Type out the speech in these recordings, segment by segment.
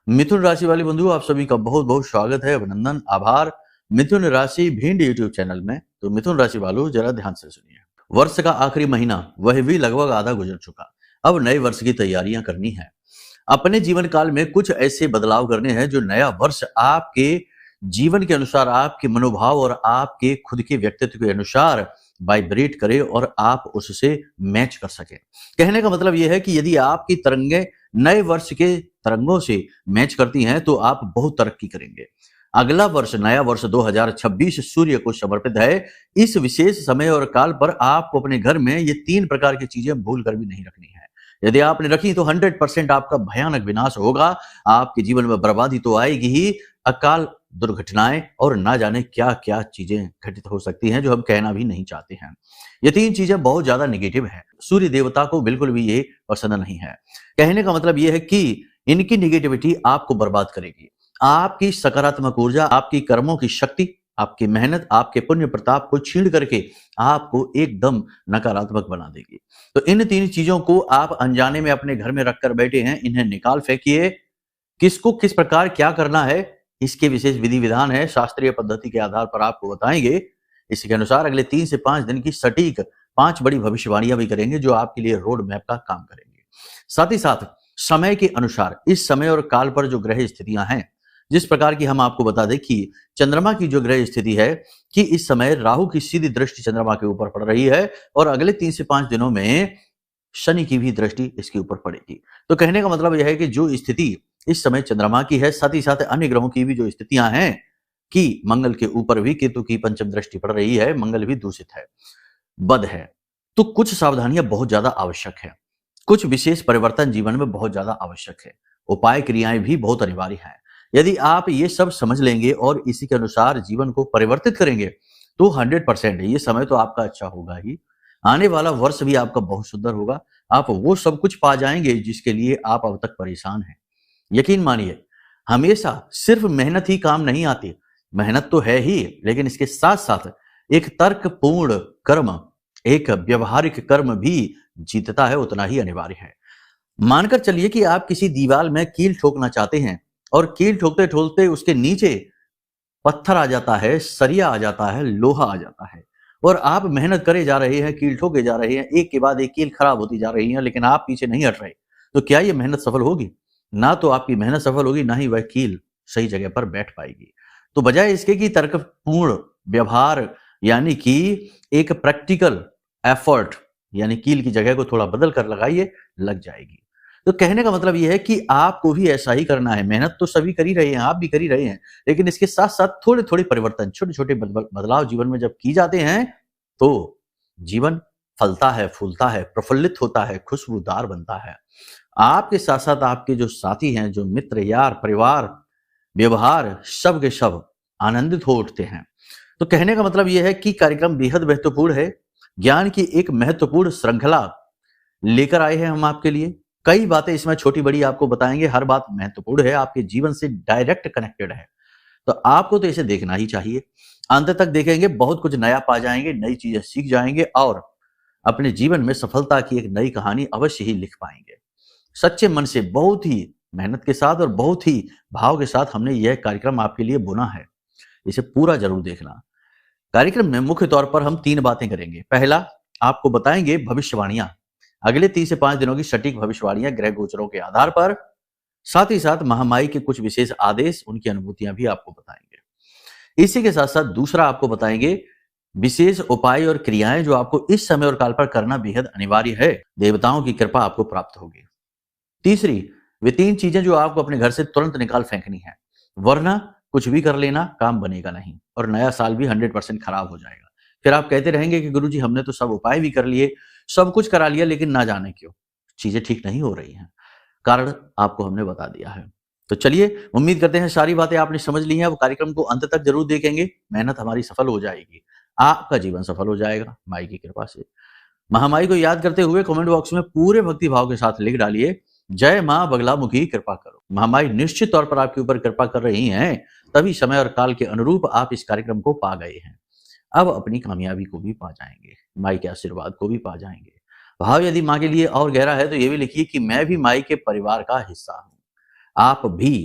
मिथुन राशि वाले बंधु, आप सभी का बहुत बहुत स्वागत है, अभिनंदन, आभार। मिथुन राशि भिंड यूट्यूब चैनल में। तो मिथुन राशि वालों, जरा ध्यान से सुनिए। वर्ष का आखिरी महीना वह भी लगभग आधा गुजर चुका। अब नए वर्ष की तैयारियां करनी है। अपने जीवन काल में कुछ ऐसे बदलाव करने हैं जो नया वर्ष आपके जीवन के अनुसार, आपके मनोभाव और आपके खुद के व्यक्तित्व के अनुसार वाइब्रेट करे और आप उससे मैच कर सके। कहने का मतलब यह है कि यदि आपकी तरंगे नए वर्ष के तरंगों से मैच करती हैं तो आप बहुत तरक्की करेंगे। अगला वर्ष, नया वर्ष 2026 सूर्य को समर्पित है। इस विशेष समय और काल पर आपको अपने घर में ये 3 प्रकार की चीजें भूल कर भी नहीं रखनी है। यदि आपने रखी तो 100% आपका भयानक विनाश होगा। आपके जीवन में बर्बादी तो आएगी ही, अकाल, दुर्घटनाएं और ना जाने क्या क्या चीजें घटित हो सकती हैं जो हम कहना भी नहीं चाहते हैं। ये 3 चीजें बहुत ज्यादा नेगेटिव है। सूर्य देवता को बिल्कुल भी ये पसंद नहीं है। कहने का मतलब ये है कि इनकी नेगेटिविटी आपको बर्बाद करेगी। आपकी सकारात्मक ऊर्जा, आपकी कर्मों की शक्ति, आपकी मेहनत, आपके पुण्य प्रताप को छीन करके आपको एकदम नकारात्मक बना देगी। तो इन 3 चीजों को आप अनजाने में अपने घर में रखकर बैठे हैं, इन्हें निकाल फेंकिए। किसको किस प्रकार क्या करना है, इसके विशेष विधि विधान है, शास्त्रीय पद्धति के आधार पर आपको बताएंगे। इसी के अनुसार अगले 3 से 5 दिन की सटीक 5 बड़ी भविष्यवाणियां भी करेंगे जो आपके लिए रोड मैप का काम करेंगे। साथ ही साथ समय के अनुसार, इस समय और काल पर जो ग्रह स्थितियां हैं, जिस प्रकार की हम आपको बता दें कि चंद्रमा की जो ग्रह स्थिति है कि इस समय राहु की सीधी दृष्टि चंद्रमा के ऊपर पड़ रही है और अगले 3 से 5 दिनों में शनि की भी दृष्टि इसके ऊपर पड़ेगी। तो कहने का मतलब यह है कि जो स्थिति इस समय चंद्रमा की है, साथ ही साथ अन्य ग्रहों की भी जो स्थितियां हैं कि मंगल के ऊपर भी केतु की पंचम दृष्टि पड़ रही है, मंगल भी दूषित है, बद है। तो कुछ सावधानियां बहुत ज्यादा आवश्यक है। कुछ विशेष परिवर्तन जीवन में बहुत ज्यादा आवश्यक है। उपाय क्रियाएं भी बहुत अनिवार्य हैं। यदि आप ये सब समझ लेंगे और इसी के अनुसार जीवन को परिवर्तित करेंगे तो 100% ये समय तो आपका अच्छा होगा ही। आने वाला वर्ष भी आपका बहुत सुंदर होगा। आप वो सब कुछ पा जाएंगे जिसके लिए आप अब तक परेशान हैं। यकीन मानिए, हमेशा सिर्फ मेहनत ही काम नहीं आती। मेहनत तो है ही, लेकिन इसके साथ साथ एक तर्कपूर्ण कर्म, एक व्यवहारिक कर्म भी जीतता है, उतना ही अनिवार्य है। मानकर चलिए कि आप किसी दीवार में कील ठोकना चाहते हैं और कील ठोकते ठोकते उसके नीचे पत्थर आ जाता है, सरिया आ जाता है, लोहा आ जाता है और आप मेहनत करे जा रहे हैं, कील ठोके जा रहे हैं, एक के बाद एक कील खराब होती जा रही है, लेकिन आप पीछे नहीं हट रहे। तो क्या ये मेहनत सफल होगी? ना तो आपकी मेहनत सफल होगी, ना ही वह कील सही जगह पर बैठ पाएगी। तो बजाय इसके कि तर्कपूर्ण व्यवहार, यानी कि एक प्रैक्टिकल एफर्ट, यानी कील की जगह को थोड़ा बदल कर लगाइए, लग जाएगी। तो कहने का मतलब यह है कि आपको भी ऐसा ही करना है। मेहनत तो सभी कर ही रहे हैं, आप भी कर ही रहे हैं, लेकिन इसके साथ साथ थोड़े थोड़े परिवर्तन, छोटे छोटे बदलाव जीवन में जब की जाते हैं तो जीवन फलता है, फूलता है, प्रफुल्लित होता है, खुशबूदार बनता है। आपके साथ साथ आपके जो साथी हैं, जो मित्र, यार, परिवार, व्यवहार, सब के सब आनंदित हो उठते हैं। तो कहने का मतलब यह है कि कार्यक्रम बेहद महत्वपूर्ण है। ज्ञान की एक महत्वपूर्ण श्रृंखला लेकर आए हैं हम आपके लिए। कई बातें इसमें छोटी बड़ी आपको बताएंगे, हर बात महत्वपूर्ण है, आपके जीवन से डायरेक्ट कनेक्टेड है। तो आपको तो इसे देखना ही चाहिए। अंत तक देखेंगे, बहुत कुछ नया पा जाएंगे, नई चीजें सीख जाएंगे और अपने जीवन में सफलता की एक नई कहानी अवश्य ही लिख पाएंगे। सच्चे मन से, बहुत ही मेहनत के साथ और बहुत ही भाव के साथ हमने यह कार्यक्रम आपके लिए बुना है। इसे पूरा जरूर देखना। कार्यक्रम में मुख्य तौर पर हम 3 बातें करेंगे। पहला, आपको बताएंगे भविष्यवाणियां, अगले 3 से 5 दिनों की सटीक भविष्यवाणियां ग्रह गोचरों के आधार पर। साथ ही साथ महामाई के कुछ विशेष आदेश, उनकी अनुभूतियां भी आपको बताएंगे। इसी के साथ साथ दूसरा, आपको बताएंगे विशेष उपाय और क्रियाएं जो आपको इस समय और काल पर करना बेहद अनिवार्य है। देवताओं की कृपा आपको प्राप्त होगी। तीसरी, वे 3 चीजें जो आपको अपने घर से तुरंत निकाल फेंकनी है, वरना कुछ भी कर लेना, काम बनेगा नहीं और नया साल भी 100% खराब हो जाएगा। फिर आप कहते रहेंगे कि गुरुजी, हमने तो सब उपाय भी कर लिए, सब कुछ करा लिया, लेकिन ना जाने क्यों चीजें ठीक नहीं हो रही हैं। कारण आपको हमने बता दिया है। तो चलिए, उम्मीद करते हैं सारी बातें आपने समझ ली हैं। वो कार्यक्रम को अंत तक जरूर देखेंगे। मेहनत हमारी सफल हो जाएगी, आपका जीवन सफल हो जाएगा माई की कृपा से। महामाई को याद करते हुए कमेंट बॉक्स में पूरे भक्ति भाव के साथ लिख डालिए, जय मां बगलामुखी कृपा करो। महामाई निश्चित तौर पर आपके ऊपर कृपा कर रही हैं, तभी समय और काल के अनुरूप आप इस कार्यक्रम को पा गए हैं। अब अपनी कामयाबी को भी पा जाएंगे, माई के आशीर्वाद को भी पा जाएंगे। भाव यदि माँ के लिए और गहरा है तो ये भी लिखिए कि मैं भी माई के परिवार का हिस्सा हूँ। आप भी,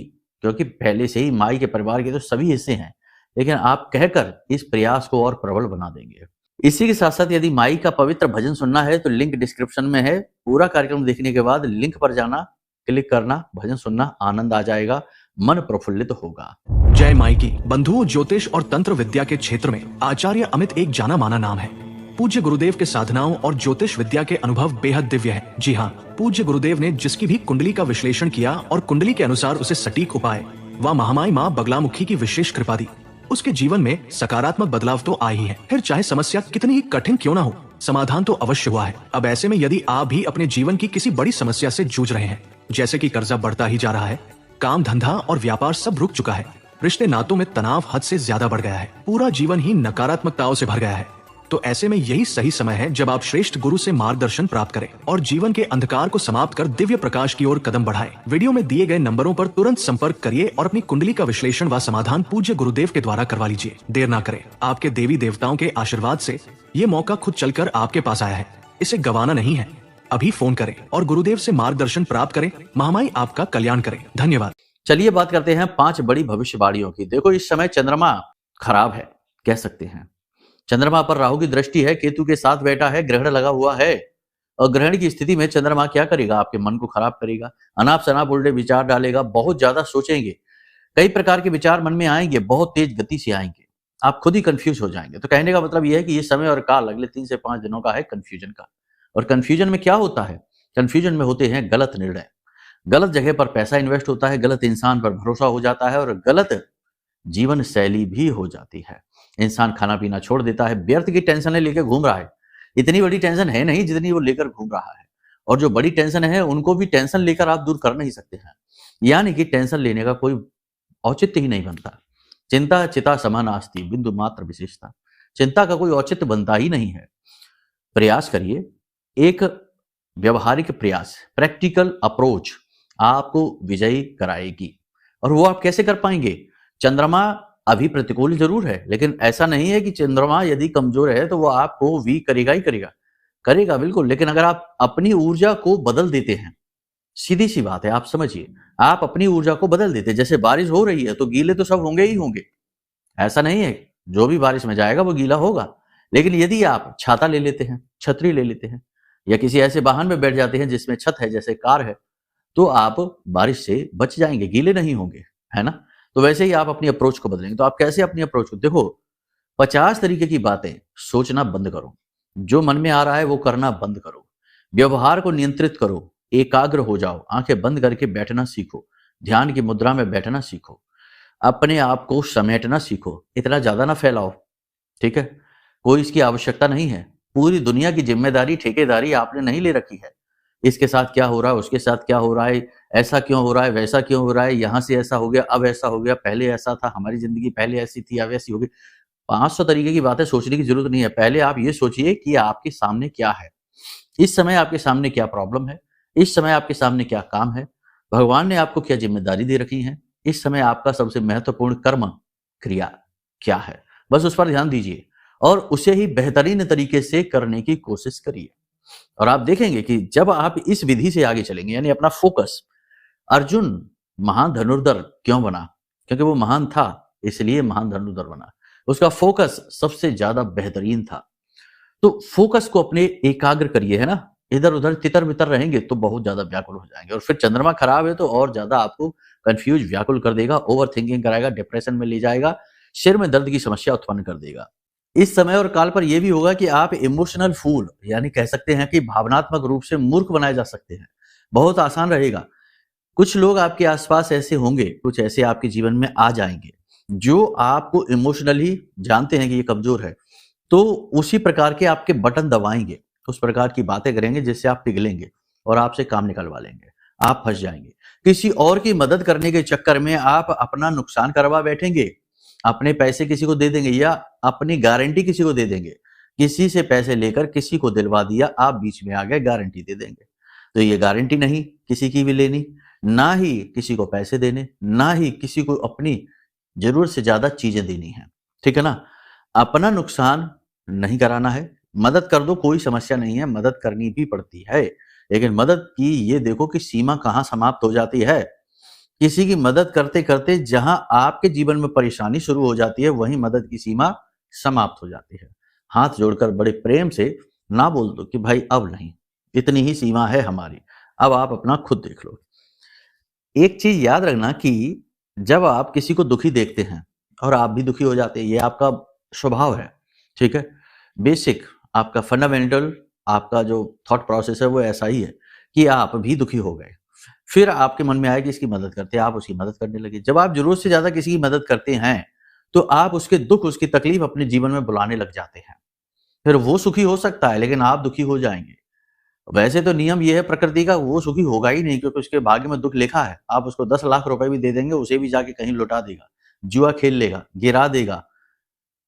क्योंकि पहले से ही माई के परिवार के तो सभी हिस्से हैं, लेकिन आप कहकर इस प्रयास को और प्रबल बना देंगे। इसी के साथ साथ यदि माई का पवित्र भजन सुनना है तो लिंक डिस्क्रिप्शन में है। पूरा कार्यक्रम देखने के बाद लिंक पर जाना, क्लिक करना, भजन सुनना, आनंद आ जाएगा, मन प्रफुल्लित होगा। जय माई की। बंधुओं, ज्योतिष और तंत्र विद्या के क्षेत्र में आचार्य अमित एक जाना माना नाम है। पूज्य गुरुदेव के साधनाओं और ज्योतिष विद्या के अनुभव बेहद दिव्य है। जी हाँ, पूज्य गुरुदेव ने जिसकी भी कुंडली का विश्लेषण किया और कुंडली के अनुसार उसे सटीक उपाय व महामाई माँ बगलामुखी की विशेष कृपा दी, उसके जीवन में सकारात्मक बदलाव तो आए ही है। फिर चाहे समस्या कितनी ही कठिन क्यों ना हो, समाधान तो अवश्य हुआ है। अब ऐसे में यदि आप भी अपने जीवन की किसी बड़ी समस्या से जूझ रहे हैं, जैसे कि कर्जा बढ़ता ही जा रहा है, काम धंधा और व्यापार सब रुक चुका है, रिश्ते नातों में तनाव हद से ज्यादा बढ़ गया है, पूरा जीवन ही नकारात्मकताओं से भर गया है, तो ऐसे में यही सही समय है जब आप श्रेष्ठ गुरु से मार्गदर्शन प्राप्त करें और जीवन के अंधकार को समाप्त कर दिव्य प्रकाश की ओर कदम बढ़ाएं। वीडियो में दिए गए नंबरों पर तुरंत संपर्क करिए और अपनी कुंडली का विश्लेषण व समाधान पूज्य गुरुदेव के द्वारा करवा लीजिए। देर ना करें, आपके देवी देवताओं के आशीर्वाद से ये मौका खुद चलकर आपके पास आया है, इसे गंवाना नहीं है। अभी फोन करें और गुरुदेव से मार्गदर्शन प्राप्त करें। महामाई आपका कल्याण करें। धन्यवाद। चलिए बात करते हैं 5 बड़ी भविष्यवाणियों की। देखो, इस समय चंद्रमा खराब है, कह सकते हैं। चंद्रमा पर राहु की दृष्टि है, केतु के साथ बैठा है, ग्रहण लगा हुआ है, और ग्रहण की स्थिति में चंद्रमा क्या करेगा? आपके मन को खराब करेगा, अनाप शनाप उल्टे विचार डालेगा, बहुत ज्यादा सोचेंगे, कई प्रकार के विचार मन में आएंगे, बहुत तेज गति से आएंगे, आप खुद ही कंफ्यूज हो जाएंगे। तो कहने का मतलब यह है कि ये समय और काल अगले 3 से 5 दिनों का है कंफ्यूजन का। और कंफ्यूजन में क्या होता है? कंफ्यूजन में होते हैं गलत निर्णय, गलत जगह पर पैसा इन्वेस्ट होता है, गलत इंसान पर भरोसा हो जाता है और गलत जीवन शैली भी हो जाती है। इंसान खाना पीना छोड़ देता है, व्यर्थ की टेंशन लेकर घूम रहा है। इतनी बड़ी टेंशन है नहीं जितनी वो लेकर घूम रहा है, और जो बड़ी टेंशन है उनको भी टेंशन लेकर आप दूर कर नहीं सकते हैं। यानी कि टेंशन लेने का कोई औचित्य ही नहीं बनता। चिंता चिता समा नास्ति, बिंदु मात्र विशेषता। चिंता का कोई औचित्य बनता ही नहीं है। प्रयास करिए, एक व्यवहारिक प्रयास, प्रैक्टिकल अप्रोच आपको विजयी कराएगी। और वो आप कैसे कर पाएंगे? चंद्रमा अभी प्रतिकूल जरूर है, लेकिन ऐसा नहीं है कि चंद्रमा यदि कमजोर है तो वो आपको वीक करेगा ही करेगा, करेगा बिल्कुल। लेकिन अगर आप अपनी ऊर्जा को बदल देते हैं, सीधी सी बात है, आप समझिए, आप अपनी ऊर्जा को बदल देते, जैसे बारिश हो रही है तो गीले तो सब होंगे ही होंगे, ऐसा नहीं है जो भी बारिश में जाएगा वो गीला होगा। लेकिन यदि आप छाता ले लेते हैं, छतरी ले लेते हैं, या किसी ऐसे वाहन में बैठ जाते हैं जिसमें छत है, जैसे कार है, तो आप बारिश से बच जाएंगे, गीले नहीं होंगे, है ना। तो वैसे ही आप अपनी अप्रोच को बदलेंगे। तो आप कैसे अपनी अप्रोच को? देखो, 50 तरीके की बातें सोचना बंद करो, जो मन में आ रहा है वो करना बंद करो, व्यवहार को नियंत्रित करो, एकाग्र हो जाओ, आंखें बंद करके बैठना सीखो, ध्यान की मुद्रा में बैठना सीखो, अपने आप को समेटना सीखो, इतना ज्यादा ना फैलाओ, ठीक है। कोई इसकी आवश्यकता नहीं है। पूरी दुनिया की जिम्मेदारी, ठेकेदारी आपने नहीं ले रखी है। इसके साथ क्या हो रहा है, उसके साथ क्या हो रहा है, ऐसा क्यों हो रहा है, वैसा क्यों हो रहा है, यहां से ऐसा हो गया, अब ऐसा हो गया, पहले ऐसा था, हमारी जिंदगी पहले ऐसी थी, अब ऐसी होगी। 500 तरीके की बातें सोचने की जरूरत नहीं है। पहले आप ये सोचिए कि आपके सामने क्या है, इस समय आपके सामने क्या प्रॉब्लम है, इस समय आपके सामने क्या काम है, भगवान ने आपको क्या जिम्मेदारी दे रखी है, इस समय आपका सबसे महत्वपूर्ण कर्म क्रिया क्या है, बस उस पर ध्यान दीजिए और उसे ही बेहतरीन तरीके से करने की कोशिश करिए। और आप देखेंगे कि जब आप इस विधि से आगे चलेंगे, यानी अपना फोकस, अर्जुन महान धनुर्धर क्यों बना? क्योंकि वो महान था, इसलिए महान धनुर्धर बना। उसका फोकस सबसे ज्यादा बेहतरीन था। तो फोकस को अपने एकाग्र करिए, है ना। इधर उधर तितर बितर रहेंगे तो बहुत ज्यादा व्याकुल हो जाएंगे, और फिर चंद्रमा खराब है तो और ज्यादा आपको कंफ्यूज, व्याकुल कर देगा, ओवर थिंकिंग कराएगा, डिप्रेशन में ले जाएगा, सिर में दर्द की समस्या उत्पन्न कर देगा। इस समय और काल पर यह भी होगा कि आप इमोशनल फूल, यानी कह सकते हैं कि भावनात्मक रूप से मूर्ख बनाए जा सकते हैं। बहुत आसान रहेगा। कुछ लोग आपके आसपास ऐसे होंगे, कुछ ऐसे आपके जीवन में आ जाएंगे जो आपको इमोशनली जानते हैं कि ये कमजोर है, तो उसी प्रकार के आपके बटन दबाएंगे, उस प्रकार की बातें करेंगे जिससे आप पिघलेंगे और आपसे काम निकलवा लेंगे, आप फंस जाएंगे। किसी और की मदद करने के चक्कर में आप अपना नुकसान करवा बैठेंगे, अपने पैसे किसी को दे देंगे या अपनी गारंटी किसी को दे देंगे। किसी से पैसे लेकर किसी को दिलवा दिया, आप बीच में आ गए, गारंटी दे देंगे। तो ये गारंटी नहीं किसी की भी लेनी, ना ही किसी को पैसे देने, ना ही किसी को अपनी जरूरत से ज्यादा चीजें देनी है, ठीक है ना। अपना नुकसान नहीं कराना है। मदद कर दो, कोई समस्या नहीं है, मदद करनी भी पड़ती है, लेकिन मदद की ये देखो कि सीमा कहां समाप्त हो जाती है। किसी की मदद करते करते जहां आपके जीवन में परेशानी शुरू हो जाती है, वहीं मदद की सीमा समाप्त हो जाती है। हाथ जोड़कर बड़े प्रेम से ना बोल दो कि भाई अब नहीं, इतनी ही सीमा है हमारी, अब आप अपना खुद देख लो। एक चीज याद रखना कि जब आप किसी को दुखी देखते हैं और आप भी दुखी हो जाते हैं, ये आपका स्वभाव है, ठीक है। बेसिक आपका फंडामेंटल आपका जो थॉट प्रोसेस है वो ऐसा ही है कि आप भी दुखी हो गए, फिर आपके मन में आया कि इसकी मदद करते हैं, आप उसकी मदद करने लगे। जब आप जरूरत से ज्यादा किसी की मदद करते हैं तो आप उसके दुख, उसकी तकलीफ अपने जीवन में बुलाने लग जाते हैं। फिर वो सुखी हो सकता है लेकिन आप दुखी हो जाएंगे। वैसे तो नियम ये है प्रकृति का, वो सुखी होगा ही नहीं क्योंकि उसके भाग्य में दुख लिखा है। आप उसको 10 लाख रुपए भी दे देंगे, उसे भी जाके कहीं लुटा देगा, जुआ खेल लेगा, गिरा देगा,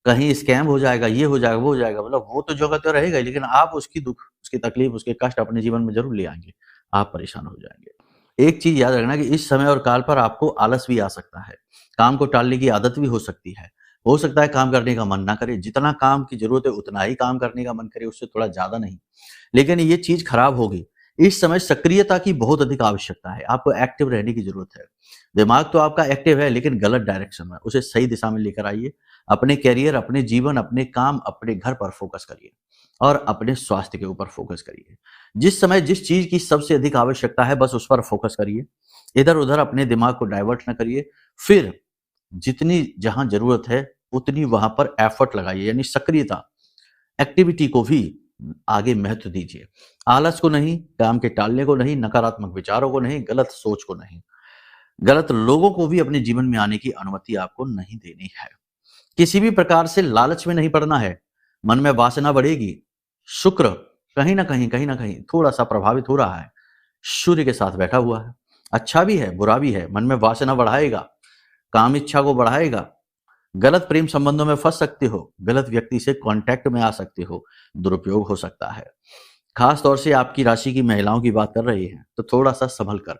कहीं स्कैम हो जाएगा, ये हो जाएगा, वो हो जाएगा। मतलब वो तो जगह तो रहेगा ही, लेकिन आप उसकी दुख, उसकी तकलीफ, उसके कष्ट अपने जीवन में जरूर ले आएंगे। आप परेशान हो जाएंगे। एक चीज याद रखना कि इस समय और काल पर आपको आलस भी आ सकता है, काम को टालने की आदत भी हो सकती है। हो सकता है काम करने का मन ना करे, जितना काम की जरूरत है उतना ही काम करने का मन करे, उससे थोड़ा ज्यादा नहीं। लेकिन ये चीज खराब होगी। इस समय सक्रियता की बहुत अधिक आवश्यकता है, आपको एक्टिव रहने की जरूरत है। दिमाग तो आपका एक्टिव है लेकिन गलत डायरेक्शन में, उसे सही दिशा में लेकर आइए। अपने करियर, अपने जीवन, अपने काम, अपने घर पर फोकस करिए और अपने स्वास्थ्य के ऊपर फोकस करिए। जिस समय जिस चीज की सबसे अधिक आवश्यकता है बस उस पर फोकस करिए, इधर उधर अपने दिमाग को डाइवर्ट ना करिए। फिर जितनी जहां जरूरत है उतनी वहां पर एफर्ट लगाइए, यानी सक्रियता, एक्टिविटी को भी आगे महत्व दीजिए। आलस को नहीं, काम के टालने को नहीं, नकारात्मक विचारों को नहीं, गलत सोच को नहीं, गलत लोगों को भी अपने जीवन में आने की अनुमति आपको नहीं देनी है। किसी भी प्रकार से लालच में नहीं पड़ना है, मन में वासना बढ़ेगी। शुक्र कहीं ना कहीं थोड़ा सा प्रभावित हो रहा है, सूर्य के साथ बैठा हुआ है, अच्छा भी है बुरा भी है। मन में वासना बढ़ाएगा, काम इच्छा को बढ़ाएगा, गलत प्रेम संबंधों में फंस सकते हो, गलत व्यक्ति से कांटेक्ट में आ सकते हो, दुरुपयोग हो सकता है। खास तौर से आपकी राशि की महिलाओं की बात कर रही हैं तो थोड़ा सा संभल कर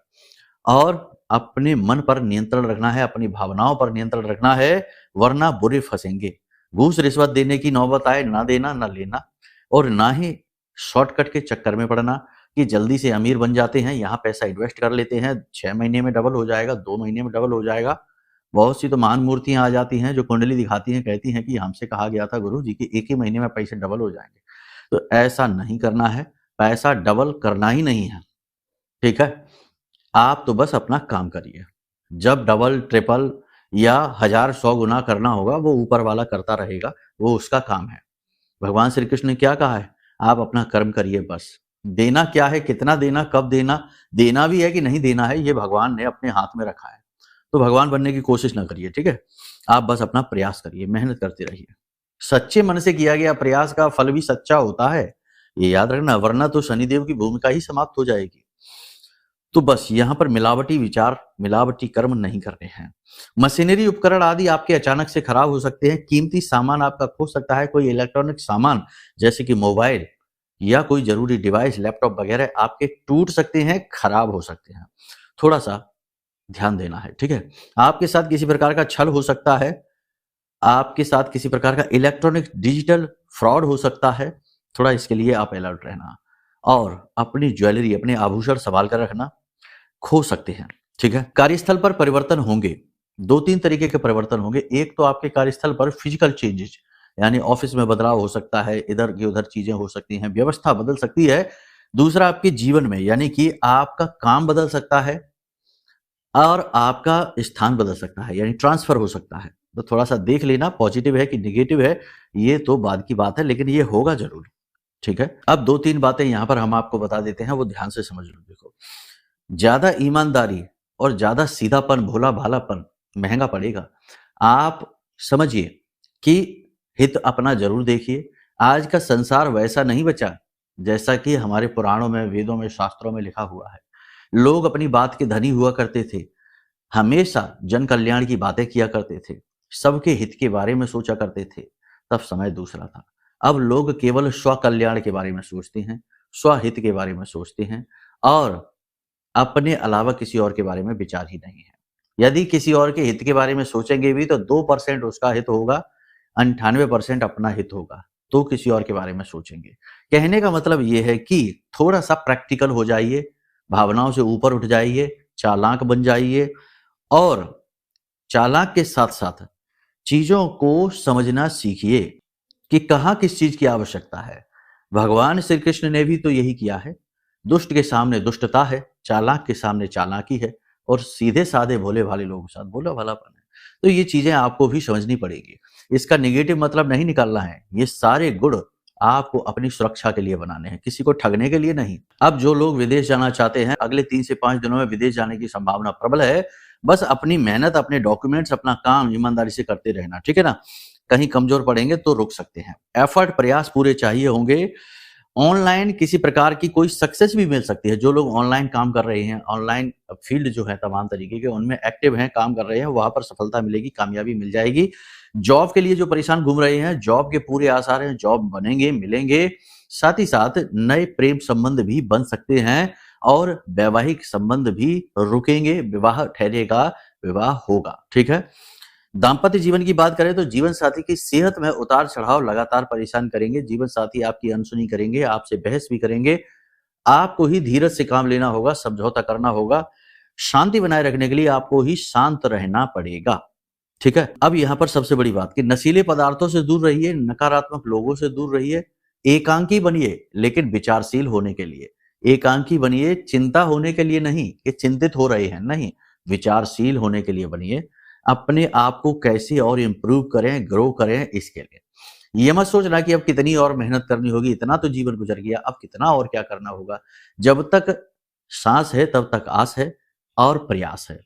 और अपने मन पर नियंत्रण रखना है, अपनी भावनाओं पर नियंत्रण रखना है, वरना बुरे फंसेंगे। घूस रिश्वत देने की नौबत आए ना देना, ना लेना, और ना ही शॉर्टकट के चक्कर में पड़ना कि जल्दी से अमीर बन जाते हैं, यहाँ पैसा इन्वेस्ट कर लेते हैं, 6 महीने में डबल हो जाएगा, 2 महीने में डबल हो जाएगा। बहुत सी तो महान मूर्तियां आ जाती हैं जो कुंडली दिखाती हैं, कहती हैं कि हमसे कहा गया था गुरु जी कि एक ही महीने में पैसे डबल हो जाएंगे। तो ऐसा नहीं करना है, पैसा डबल करना ही नहीं है, ठीक है। आप तो बस अपना काम करिए। जब डबल ट्रिपल या 1000 100 गुना करना होगा वो ऊपर वाला करता रहेगा, वो उसका काम है। भगवान श्री कृष्ण ने क्या कहा है, आप अपना कर्म करिए बस। देना क्या है, कितना देना, कब देना, देना भी है कि नहीं देना है, ये भगवान ने अपने हाथ में रखा है। तो भगवान बनने की कोशिश ना करिए, ठीक है। आप बस अपना प्रयास करिए, मेहनत करते रहिए। सच्चे मन से किया गया प्रयास का फल भी सच्चा होता है, ये याद रखना, वरना तो शनिदेव की भूमिका ही समाप्त हो जाएगी। तो बस यहाँ पर मिलावटी विचार, मिलावटी कर्म नहीं करने हैं। मशीनरी उपकरण आदि आपके अचानक से खराब हो सकते हैं, कीमती सामान आपका खो सकता है, कोई इलेक्ट्रॉनिक सामान जैसे कि मोबाइल या कोई जरूरी डिवाइस, लैपटॉप वगैरह आपके टूट सकते हैं, खराब हो सकते हैं। थोड़ा सा ध्यान देना है, ठीक है। आपके साथ किसी प्रकार का छल हो सकता है, आपके साथ किसी प्रकार का इलेक्ट्रॉनिक डिजिटल फ्रॉड हो सकता है, थोड़ा इसके लिए आप अलर्ट रहना। और अपनी ज्वेलरी, अपने आभूषण संभाल कर रखना, खो सकते हैं, ठीक है। कार्यस्थल पर परिवर्तन होंगे, 2-3 तरीके के परिवर्तन होंगे। एक तो आपके कार्यस्थल पर फिजिकल चेंजेस, यानी ऑफिस में बदलाव हो सकता है, इधर की उधर चीजें हो सकती हैं, व्यवस्था बदल सकती है। दूसरा आपके जीवन में, यानी कि आपका काम बदल सकता है और आपका स्थान बदल सकता है, यानी ट्रांसफर हो सकता है। तो थोड़ा सा देख लेना पॉजिटिव है कि नेगेटिव है, ये तो बाद की बात है, लेकिन ये होगा जरूर, ठीक है। अब 2-3 बातें यहां पर हम आपको बता देते हैं, वो ध्यान से समझ लो। देखो, ज्यादा ईमानदारी और ज्यादा सीधापन, भोला भालापन महंगा पड़ेगा। आप समझिए कि हित अपना जरूर देखिए। आज का संसार वैसा नहीं बचा जैसा कि हमारे पुराणों में, वेदों में, शास्त्रों में लिखा हुआ है। लोग अपनी बात के धनी हुआ करते थे, हमेशा जन कल्याण की बातें किया करते थे, सबके हित के बारे में सोचा करते थे। तब समय दूसरा था। अब लोग केवल स्व कल्याण के बारे में सोचते हैं, स्वहित के बारे में सोचते हैं और अपने अलावा किसी और के बारे में विचार ही नहीं है। यदि किसी और के हित के बारे में सोचेंगे भी तो 2% उसका हित होगा, 98% अपना हित होगा, तो किसी और के बारे में सोचेंगे। कहने का मतलब यह है कि थोड़ा सा प्रैक्टिकल हो जाइए, भावनाओं से ऊपर उठ जाइए, चालाक बन जाइए और चालाक के साथ साथ चीजों को समझना सीखिए कि कहाँ किस चीज की आवश्यकता है। भगवान श्री कृष्ण ने भी तो यही किया है। दुष्ट के सामने दुष्टता है, चालाक के सामने चालाकी है, और सीधे साधे भोले भाले लोगों के साथ भोला भालापन है। तो ये चीजें आपको भी समझनी पड़ेगी। इसका नेगेटिव मतलब नहीं निकालना है। ये सारे गुण आपको अपनी सुरक्षा के लिए बनाने हैं, किसी को ठगने के लिए नहीं। अब जो लोग विदेश जाना चाहते हैं, अगले 3 से 5 दिनों में विदेश जाने की संभावना प्रबल है। बस अपनी मेहनत, अपने डॉक्यूमेंट्स, अपना काम ईमानदारी से करते रहना, ठीक है ना। कहीं कमजोर पड़ेंगे तो रुक सकते हैं। एफर्ट, प्रयास पूरे चाहिए होंगे। ऑनलाइन किसी प्रकार की कोई सक्सेस भी मिल सकती है। जो लोग ऑनलाइन काम कर रहे हैं, ऑनलाइन फील्ड जो है तमाम तरीके के उनमें एक्टिव हैं, काम कर रहे हैं, वहां पर सफलता मिलेगी, कामयाबी मिल जाएगी। जॉब के लिए जो परेशान घूम रहे हैं, जॉब के पूरे आसार हैं, जॉब बनेंगे, मिलेंगे। साथ ही साथ नए प्रेम संबंध भी बन सकते हैं और वैवाहिक संबंध भी रुकेंगे, विवाह ठहरेगा, विवाह होगा, ठीक है। दाम्पत्य जीवन की बात करें तो जीवन साथी की सेहत में उतार चढ़ाव लगातार परेशान करेंगे। जीवन साथी आपकी अनसुनी करेंगे, आपसे बहस भी करेंगे। आपको ही धीरज से काम लेना होगा, समझौता करना होगा। शांति बनाए रखने के लिए आपको ही शांत रहना पड़ेगा, ठीक है। अब यहां पर सबसे बड़ी बात कि नशीले पदार्थों से दूर रहिए, नकारात्मक लोगों से दूर रहिए। एकांकी बनिए, लेकिन विचारशील होने के लिए। एकांकी बनिए, चिंता होने के लिए नहीं कि चिंतित हो रहे हैं, नहीं, विचारशील होने के लिए बनिए। अपने आप को कैसे और इम्प्रूव करें, ग्रो करें, इसके लिए। ये मत सोचना कि अब कितनी और मेहनत करनी होगी, इतना तो जीवन गुजर गया, अब कितना और क्या करना होगा। जब तक सांस है तब तक आस है और प्रयास है।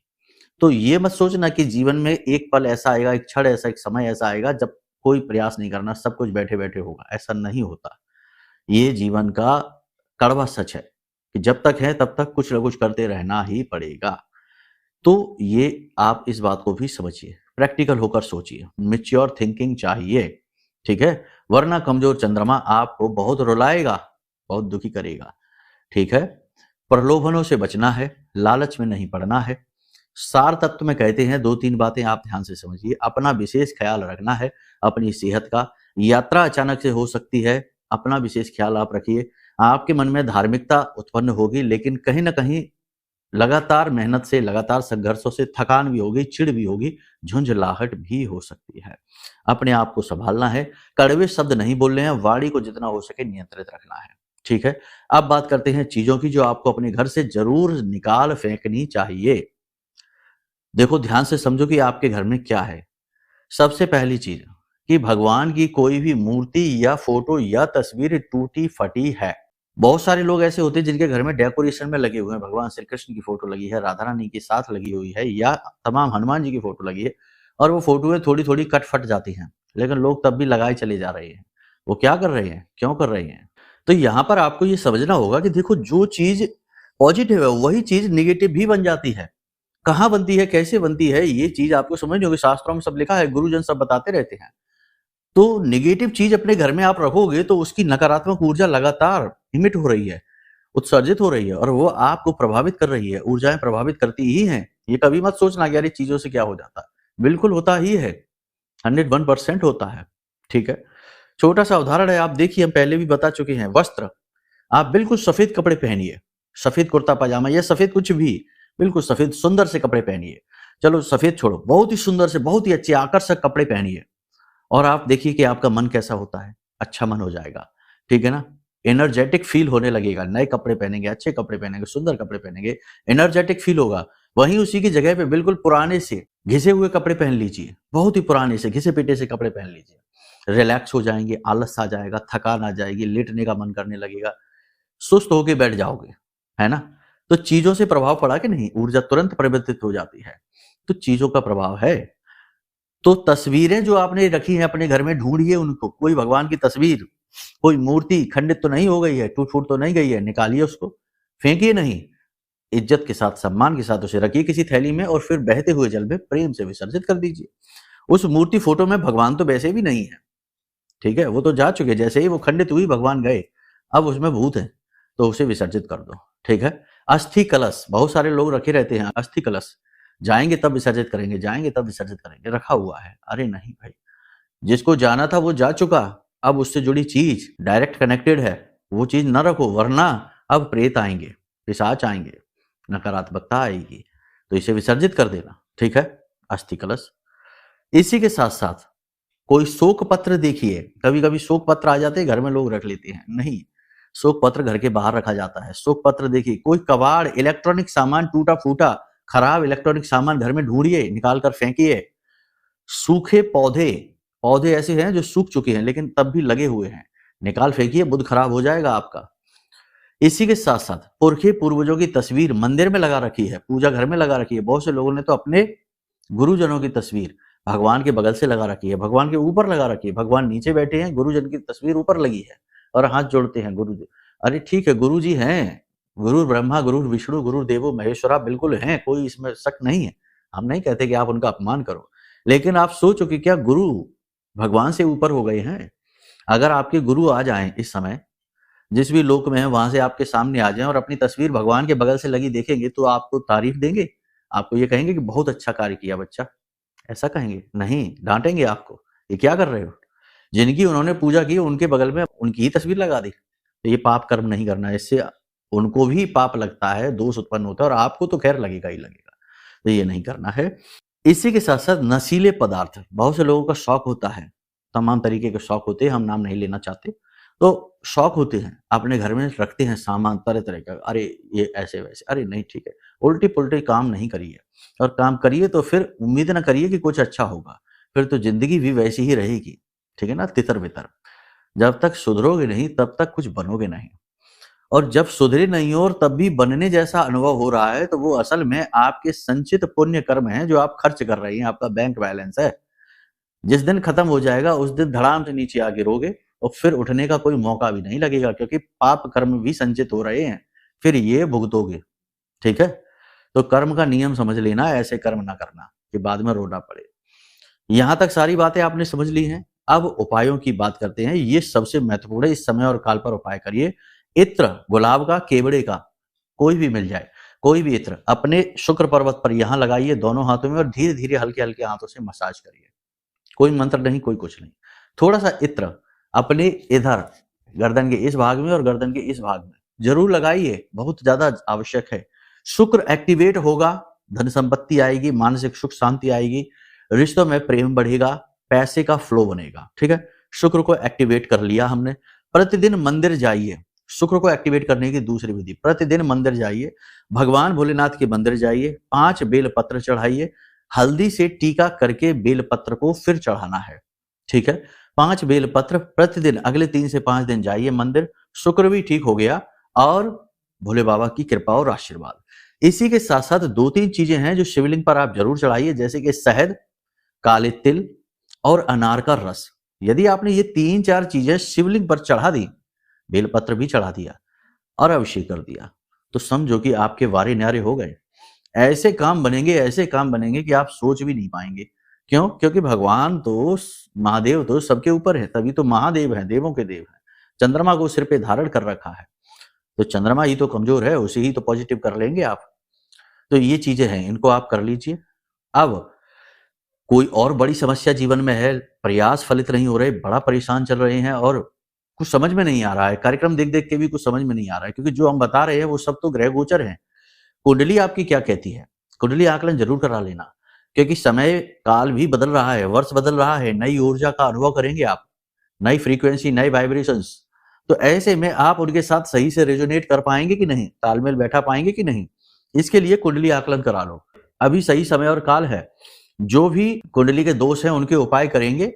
तो ये मत सोचना कि जीवन में एक पल ऐसा आएगा, एक क्षण ऐसा, एक समय ऐसा आएगा जब कोई प्रयास नहीं करना, सब कुछ बैठे बैठे होगा। ऐसा नहीं होता। ये जीवन का कड़वा सच है कि जब तक है तब तक कुछ ना कुछ करते रहना ही पड़ेगा। तो ये आप इस बात को भी समझिए, प्रैक्टिकल होकर सोचिए, मैच्योर थिंकिंग चाहिए, ठीक है। वरना कमजोर चंद्रमा आपको बहुत रुलाएगा, बहुत दुखी करेगा, ठीक है। प्रलोभनों से बचना है, लालच में नहीं पड़ना है। सार तत्व में कहते हैं, 2-3 बातें आप ध्यान से समझिए। अपना विशेष ख्याल रखना है, अपनी सेहत का। यात्रा अचानक से हो सकती है, अपना विशेष ख्याल आप रखिए। आपके मन में धार्मिकता उत्पन्न होगी, लेकिन कहीं ना कहीं लगातार मेहनत से, लगातार संघर्षों से थकान भी होगी, चिढ़ भी होगी, झुंझलाहट भी हो सकती है। अपने आप को संभालना है, कड़वे शब्द नहीं बोलने हैं, वाणी को जितना हो सके नियंत्रित रखना है, ठीक है। अब बात करते हैं चीजों की जो आपको अपने घर से जरूर निकाल फेंकनी चाहिए। देखो, ध्यान से समझो कि आपके घर में क्या है। सबसे पहली चीज कि भगवान की कोई भी मूर्ति या फोटो या तस्वीर टूटी फटी है। बहुत सारे लोग ऐसे होते हैं जिनके घर में डेकोरेशन में लगे हुए हैं, भगवान श्री कृष्ण की फोटो लगी है, राधा रानी के साथ लगी हुई है, या तमाम हनुमान जी की फोटो लगी है, और वो फोटोएं थोड़ी थोड़ी कट फट जाती हैं, लेकिन लोग तब भी लगाए चले जा रहे हैं। वो क्या कर रहे हैं, क्यों कर रहे हैं? तो यहाँ पर आपको ये समझना होगा कि देखो, जो चीज पॉजिटिव है वही चीज निगेटिव भी बन जाती है। कहाँ बनती है, कैसे बनती है, ये चीज आपको समझनी होगी। शास्त्रों में सब लिखा है, गुरुजन सब बताते रहते हैं। तो निगेटिव चीज अपने घर में आप रखोगे तो उसकी नकारात्मक ऊर्जा लगातार इमिट हो रही है, उत्सर्जित हो रही है, और वो आपको प्रभावित कर रही है। ऊर्जाएं प्रभावित करती ही हैं। ये कभी मत सोचना कि यार चीजों से क्या हो जाता है, बिल्कुल होता ही है, 101% होता है, ठीक है। छोटा सा उदाहरण है, आप देखिए, हम पहले भी बता चुके हैं। वस्त्र, आप बिल्कुल सफेद कपड़े पहनिए, सफेद कुर्ता पजामा या सफेद कुछ भी, बिल्कुल सफेद सुंदर से कपड़े पहनिए। चलो सफेद छोड़ो, बहुत ही सुंदर से, बहुत ही अच्छे आकर्षक कपड़े पहनिए, और आप देखिए कि आपका मन कैसा होता है। अच्छा मन हो जाएगा, ठीक है ना। एनर्जेटिक फील होने लगेगा। नए कपड़े पहनेंगे, अच्छे कपड़े पहनेंगे, सुंदर कपड़े पहनेंगे, एनर्जेटिक फील होगा। वहीं उसी की जगह पे बिल्कुल पुराने से घिसे हुए कपड़े पहन लीजिए, बहुत ही पुराने से घिसे पिटे से कपड़े पहन लीजिए। रिलैक्स हो जाएंगे, आलस आ जाएगा, थकान आ जाएगी, लेटने का मन करने लगेगा, सुस्त होके बैठ जाओगे, है ना। तो चीजों से प्रभाव पड़ा कि नहीं, ऊर्जा तुरंत परिवर्तित हो जाती है। तो चीजों का प्रभाव है। तो तस्वीरें जो आपने रखी हैं अपने घर में, ढूंढिए उनको। कोई भगवान की तस्वीर, कोई मूर्ति खंडित तो नहीं हो गई है, टूट फूट तो नहीं गई है, निकालिए उसको, फेंकिए नहीं। इज्जत के साथ, सम्मान के साथ उसे रखिए किसी थैली में, और फिर बहते हुए जल में प्रेम से विसर्जित कर दीजिए। उस मूर्ति फोटो में भगवान तो वैसे भी नहीं है, ठीक है, वो तो जा चुके। जैसे ही वो खंडित हुई, भगवान गए, अब उसमें भूत है, तो उसे विसर्जित कर दो, ठीक है। अस्थि कलश, बहुत सारे लोग रखे रहते हैं अस्थि कलश, जाएंगे तब विसर्जित करेंगे, जाएंगे तब विसर्जित करेंगे, रखा हुआ है। अरे नहीं भाई, जिसको जाना था वो जा चुका, अब उससे जुड़ी चीज डायरेक्ट कनेक्टेड है, वो चीज न रखो, वरना अब प्रेत आएंगे, पिशाच आएंगे, नकारात्मकता आएगी, तो इसे विसर्जित कर देना, ठीक है, अस्थि कलश। इसी के साथ साथ कोई शोक पत्र देखिए, कभी कभी शोक पत्र आ जाते हैं घर में, लोग रख लेते हैं, नहीं, शोक पत्र घर के बाहर रखा जाता है। शोक पत्र देखिए, कोई कबाड़, इलेक्ट्रॉनिक सामान टूटा फूटा, खराब इलेक्ट्रॉनिक सामान घर में ढूंढिए, निकाल कर फेंकिए। सूखे पौधे, पौधे ऐसे हैं जो सूख चुके हैं लेकिन तब भी लगे हुए हैं, निकाल फेंकिए, बुध खराब हो जाएगा आपका। इसी के साथ साथ पुरखे पूर्वजों की तस्वीर मंदिर में लगा रखी है, पूजा घर में लगा रखी है। बहुत से लोगों ने तो अपने गुरुजनों की तस्वीर भगवान के बगल से लगा रखी है, भगवान के ऊपर लगा रखी है, भगवान नीचे बैठे हैं, गुरुजन की तस्वीर ऊपर लगी है और हाथ जोड़ते हैं गुरु। अरे ठीक है, गुरु जी हैं, गुरु ब्रह्मा, गुरु विष्णु, गुरु देवो महेश्वरा, बिल्कुल हैं, कोई इसमें शक नहीं है। हम नहीं कहते कि आप उनका अपमान करो, लेकिन आप सोचो कि क्या गुरु भगवान से ऊपर हो गए हैं? अगर आपके गुरु आ जाएं इस समय, जिस भी लोक में है वहां से आपके सामने आ जाएं और अपनी तस्वीर भगवान के बगल से लगी देखेंगे, तो आपको तारीफ देंगे, आपको ये कहेंगे कि बहुत अच्छा कार्य किया बच्चा, ऐसा कहेंगे? नहीं, डांटेंगे आपको, ये क्या कर रहे हो? जिनकी उन्होंने पूजा की उनके बगल में उनकी ही तस्वीर लगा दी, तो ये पाप कर्म नहीं करना है, इससे उनको भी पाप लगता है, दोष उत्पन्न होता है और आपको तो खैर लगेगा ही लगेगा, तो ये नहीं करना है। इसी के साथ साथ नशीले पदार्थ, बहुत से लोगों का शौक होता है, तमाम तरीके के शौक होते हैं, हम नाम नहीं लेना चाहते, तो शौक होते हैं, अपने घर में रखते हैं सामान तरह तरह का, अरे ये ऐसे वैसे, अरे नहीं ठीक है, उल्टी पुल्टी काम नहीं करिए, और काम करिए तो फिर उम्मीद ना करिए कि कुछ अच्छा होगा, फिर तो जिंदगी भी वैसी ही रहेगी, ठीक है ना, तितर बितर। जब तक सुधरोगे नहीं तब तक कुछ बनोगे नहीं, और जब सुधरे नहीं हो और तब भी बनने जैसा अनुभव हो रहा है, तो वो असल में आपके संचित पुण्य कर्म हैं जो आप खर्च कर रही हैं, आपका बैंक बैलेंस है। जिस दिन खत्म हो जाएगा उस दिन धड़ाम से नीचे आ गिरोगे और फिर उठने का कोई मौका भी नहीं लगेगा, क्योंकि पाप कर्म भी संचित हो रहे हैं, फिर ये भुगतोगे, ठीक है। तो कर्म का नियम समझ लेना, ऐसे कर्म ना करना कि बाद में रोना पड़े। यहां तक सारी बातें आपने समझ ली हैं, अब उपायों की बात करते हैं। ये सबसे महत्वपूर्ण है, इस समय और काल पर उपाय करिए। इत्र, गुलाब का, केवड़े का, कोई भी मिल जाए, कोई भी इत्र अपने शुक्र पर्वत पर यहां लगाइए दोनों हाथों में, और धीरे धीरे हल्के हल्के हाथों से मसाज करिए। कोई मंत्र नहीं, कोई कुछ नहीं, थोड़ा सा इत्र अपने इधर गर्दन के इस भाग में और गर्दन के इस भाग में जरूर लगाइए, बहुत ज्यादा आवश्यक है। शुक्र एक्टिवेट होगा, धन संपत्ति आएगी, मानसिक सुख शांति आएगी, रिश्तों में प्रेम बढ़ेगा, पैसे का फ्लो बनेगा, ठीक है। शुक्र को एक्टिवेट कर लिया हमने। प्रतिदिन मंदिर जाइए, शुक्र को एक्टिवेट करने की दूसरी विधि, प्रतिदिन मंदिर जाइए, भगवान भोलेनाथ के मंदिर जाइए, 5 बेल पत्र चढ़ाइए, हल्दी से टीका करके बेल पत्र को फिर चढ़ाना है, ठीक है। 5 बेल पत्र प्रतिदिन, अगले 3 से 5 दिन जाइए मंदिर, शुक्र भी ठीक हो गया और भोले बाबा की कृपा और आशीर्वाद। इसी के साथ साथ 2-3 चीजें हैं जो शिवलिंग पर आप जरूर चढ़ाइए, जैसे कि शहद, काले तिल और अनार का रस। यदि आपने ये 3-4 चीजें शिवलिंग पर चढ़ा दी, बेलपत्र भी चढ़ा दिया और अभिषेक कर दिया, तो समझो कि आपके वारे न्यारे हो गए। ऐसे काम बनेंगे, ऐसे काम बनेंगे कि आप सोच भी नहीं पाएंगे। क्यों? क्योंकि भगवान तो, महादेव तो सबके ऊपर है, तभी तो महादेव है, देवों के देव है। चंद्रमा को सिर पे धारण कर रखा है, तो चंद्रमा ही तो कमजोर है, उसे ही तो पॉजिटिव कर लेंगे आप। तो ये चीजें हैं, इनको आप कर लीजिए। अब कोई और बड़ी समस्या जीवन में है, प्रयास फलित नहीं हो रहे, बड़ा परेशान चल रहे हैं और कुछ समझ में नहीं आ रहा है, कार्यक्रम देख देख के भी कुछ समझ में नहीं आ रहा है, क्योंकि जो हम बता रहे हैं वो सब तो ग्रह गोचर हैं। कुंडली आपकी क्या कहती है, कुंडली आकलन जरूर करा लेना, क्योंकि समय काल भी बदल रहा है, वर्ष बदल रहा है, नई ऊर्जा का अनुभव करेंगे आप, नई फ्रीक्वेंसी, नई वाइब्रेशंस। तो ऐसे में आप उनके साथ सही से रेजोनेट कर पाएंगे कि नहीं, तालमेल बैठा पाएंगे कि नहीं, इसके लिए कुंडली आकलन करा लो। अभी सही समय और काल है। जो भी कुंडली के दोष हैं उनके उपाय करेंगे,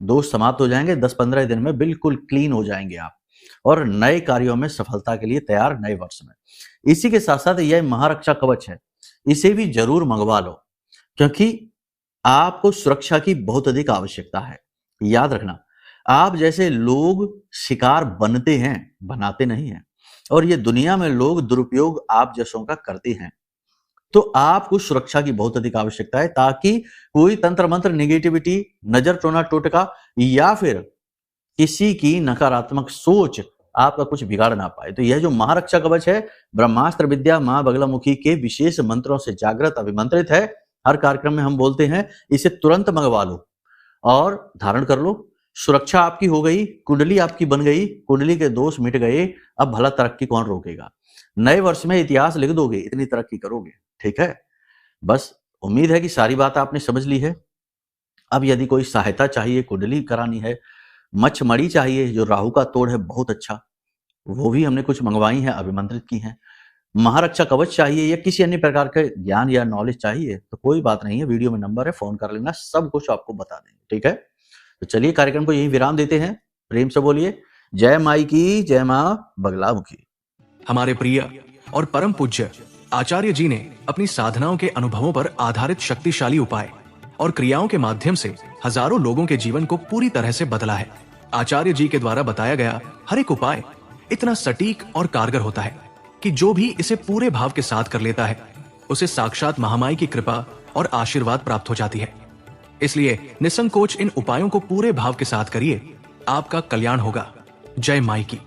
दोष समाप्त हो जाएंगे, 10-15 दिन में बिल्कुल क्लीन हो जाएंगे आप, और नए कार्यों में सफलता के लिए तैयार नए वर्ष में। इसी के साथ साथ यह महारक्षा कवच है, इसे भी जरूर मंगवा लो, क्योंकि आपको सुरक्षा की बहुत अधिक आवश्यकता है। याद रखना, आप जैसे लोग शिकार बनते हैं, बनाते नहीं हैं, और ये दुनिया में लोग दुरुपयोग आप जैसों का करते हैं। तो आपको सुरक्षा की बहुत अधिक आवश्यकता है, ताकि कोई तंत्र मंत्र, नेगेटिविटी, नजर, टोना टोटका या फिर किसी की नकारात्मक सोच आपका कुछ बिगाड़ ना पाए। तो यह जो महारक्षा कवच है, ब्रह्मास्त्र विद्या मां बगलामुखी के विशेष मंत्रों से जागृत अभिमंत्रित है। हर कार्यक्रम में हम बोलते हैं, इसे तुरंत मंगवा लो और धारण कर लो। सुरक्षा आपकी हो गई, कुंडली आपकी बन गई, कुंडली के दोष मिट गए, अब भला तरक्की कौन रोकेगा। नए वर्ष में इतिहास लिख दोगे, इतनी तरक्की करोगे, ठीक है। बस उम्मीद है कि सारी बात आपने समझ ली है। अब यदि कोई सहायता चाहिए, कुंडली करानी है, मच्छमड़ी चाहिए जो राहु का तोड़ है बहुत अच्छा, वो भी हमने कुछ मंगवाई है, अभिमंत्रित की हैं। महारक्षा कवच चाहिए या किसी अन्य प्रकार के ज्ञान या नॉलेज चाहिए तो कोई बात नहीं है, वीडियो में नंबर है, फोन कर लेना, सब कुछ आपको बता देंगे। ठीक है, तो चलिए कार्यक्रम को यही विराम देते हैं। प्रेम से बोलिए जय माई की, जय माँ बगलामुखी। हमारे प्रिय और परम पूज्य आचार्य जी ने अपनी साधनाओं के अनुभवों पर आधारित शक्तिशाली उपाय और क्रियाओं के माध्यम से हजारों लोगों के जीवन को पूरी तरह से बदला है। आचार्य जी के द्वारा बताया गया हर एक उपाय इतना सटीक और कारगर होता है कि जो भी इसे पूरे भाव के साथ कर लेता है उसे साक्षात महामाई की कृपा और आशीर्वाद प्राप्त हो जाती है। इसलिए निसंकोच इन उपायों को पूरे भाव के साथ करिए, आपका कल्याण होगा। जय माई की।